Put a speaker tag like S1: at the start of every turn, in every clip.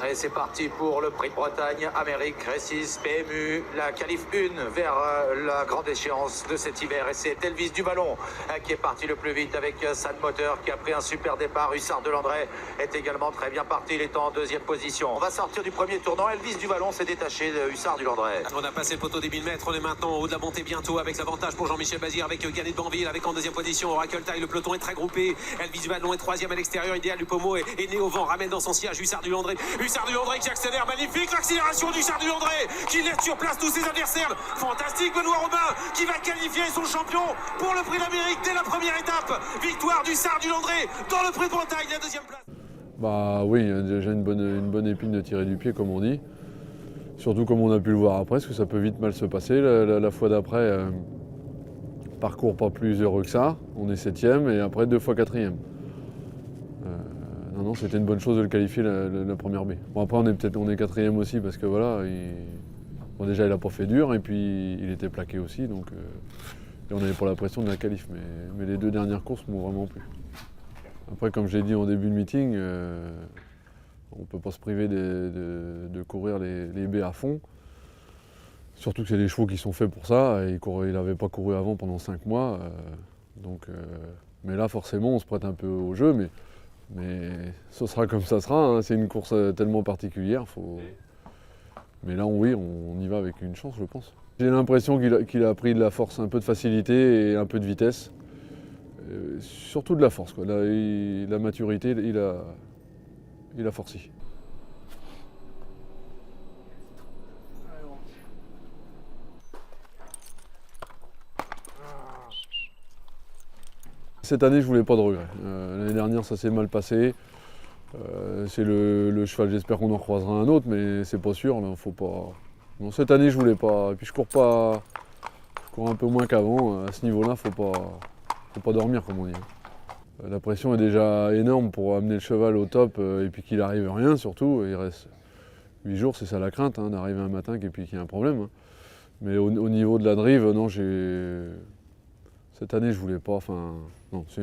S1: Allez, c'est parti pour le Prix de Bretagne, Amérique, Récis, PMU, la qualif 1 vers la grande échéance de cet hiver. Et c'est Elvis Duvallon qui est parti le plus vite avec San Moteur qui a pris un super départ. Hussard de Landré est également très bien parti, il est en deuxième position. On va sortir du premier tournant, Elvis Duvallon s'est détaché de Hussard du Landré.
S2: On a passé le poteau des 1000 mètres, on est maintenant au haut de la montée bientôt avec l'avantage pour Jean-Michel Bazir avec Gagné de Banville avec en deuxième position Oracle Taille. Le peloton est très groupé, Elvis Duvallon est troisième à l'extérieur, Idéal du Pommeau est né au vent, ramène dans son sillage Hussard du Landré qui accélère, magnifique l'accélération d'Hussard du Landré qui laisse sur place tous ses adversaires. Fantastique Benoît Robin qui va qualifier son champion pour le Prix d'Amérique dès la première étape. Victoire d'Hussard du Landré dans le Prix de Bretagne, la deuxième place.
S3: Bah oui, il y a déjà une bonne épine de tirer du pied comme on dit. Surtout comme on a pu le voir après, parce que ça peut vite mal se passer. La fois d'après, parcours pas plus heureux que ça. On est 7e et après 2 fois 4e. Non, c'était une bonne chose de le qualifier la première baie. Bon, après, on est 4e aussi parce que voilà, bon, déjà il n'a pas fait dur et puis il était plaqué aussi. Donc, et on avait pas la pression de la qualif. Mais les 2 dernières courses m'ont vraiment plu. Après, comme j'ai dit en début de meeting, on ne peut pas se priver de courir les baies à fond. Surtout que c'est des chevaux qui sont faits pour ça. Et il n'avait pas couru avant pendant 5 mois. Mais là, forcément, on se prête un peu au jeu. Mais ce sera comme ça sera. Hein. C'est une course tellement particulière. Mais là, oui, on y va avec une chance, je pense. J'ai l'impression qu'il a pris de la force, un peu de facilité et un peu de vitesse. Surtout de la force, quoi. Là, la maturité, il a forci. Cette année, je voulais pas de regrets. L'année dernière, ça s'est mal passé. C'est le cheval, j'espère qu'on en croisera un autre, mais c'est pas sûr. Là, faut pas. Non, cette année, je voulais pas. Et puis je cours pas. Je cours un peu moins qu'avant. À ce niveau-là, faut pas dormir, comme on dit. La pression est déjà énorme pour amener le cheval au top et puis qu'il n'arrive rien surtout. Il reste 8 jours, c'est ça la crainte, hein, d'arriver un matin et puis qu'il y a un problème. Hein. Mais au niveau de la drive, non, cette année je voulais pas. Enfin, non, je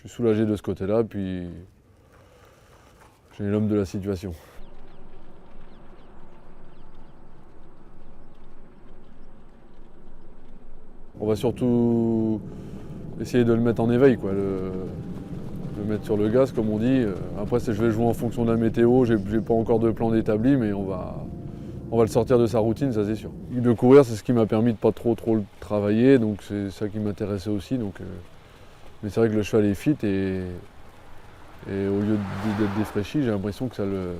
S3: suis soulagé de ce côté-là, puis j'ai l'homme de la situation. On va surtout essayer de le mettre en éveil, quoi, le mettre sur le gaz, comme on dit. Après, je vais jouer en fonction de la météo, j'ai pas encore de plan établi, mais on va le sortir de sa routine, ça c'est sûr. De courir, c'est ce qui m'a permis de pas trop le travailler, donc c'est ça qui m'intéressait aussi. Mais c'est vrai que le cheval est fit et au lieu d'être défraîchi, j'ai l'impression que ça le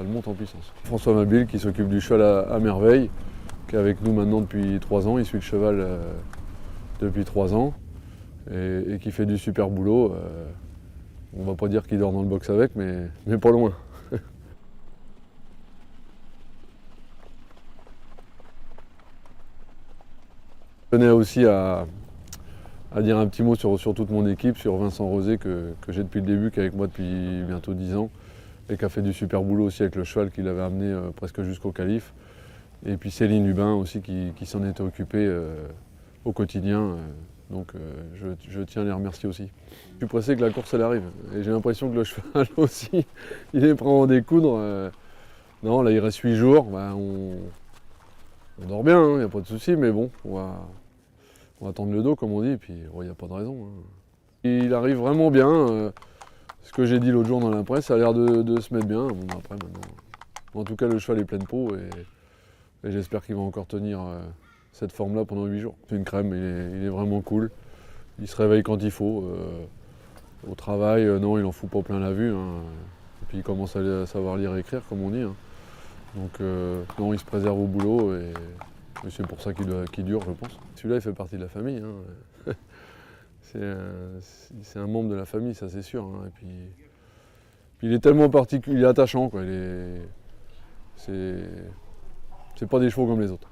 S3: monte en puissance. François Mabille qui s'occupe du cheval à merveille, qui est avec nous maintenant depuis 3 ans, il suit le cheval depuis 3 ans. Et qui fait du super boulot. On va pas dire qu'il dort dans le box avec, mais pas loin. Je tenais aussi à dire un petit mot sur toute mon équipe, sur Vincent Rosé que j'ai depuis le début, qui est avec moi depuis bientôt 10 ans, et qui a fait du super boulot aussi avec le cheval qu'il avait amené presque jusqu'au qualif. Et puis Céline Hubin aussi qui s'en était occupée au quotidien. Donc je tiens à les remercier aussi. Je suis pressé que la course elle arrive. Et j'ai l'impression que le cheval aussi, il est prêt à en découdre. Non, là il reste 8 jours. Ben, on dort bien, il n'y a pas de souci, mais bon, on va tendre le dos comme on dit, et puis il n'y a pas de raison. Hein. Il arrive vraiment bien. Ce que j'ai dit l'autre jour dans la presse, ça a l'air de se mettre bien. Bon, après maintenant. En tout cas, le cheval est plein de peau et j'espère qu'il va encore tenir cette forme-là pendant 8 jours. C'est une crème, il est vraiment cool. Il se réveille quand il faut. Au travail, non, il en fout pas plein la vue. Hein. Et puis il commence à savoir lire et écrire, comme on dit. Hein. Donc non, il se préserve au boulot et c'est pour ça qu'il dure, je pense. Celui-là, il fait partie de la famille. Hein. C'est un membre de la famille, ça c'est sûr. Hein. Et puis il est tellement particulier, il est attachant, quoi. C'est pas des chevaux comme les autres.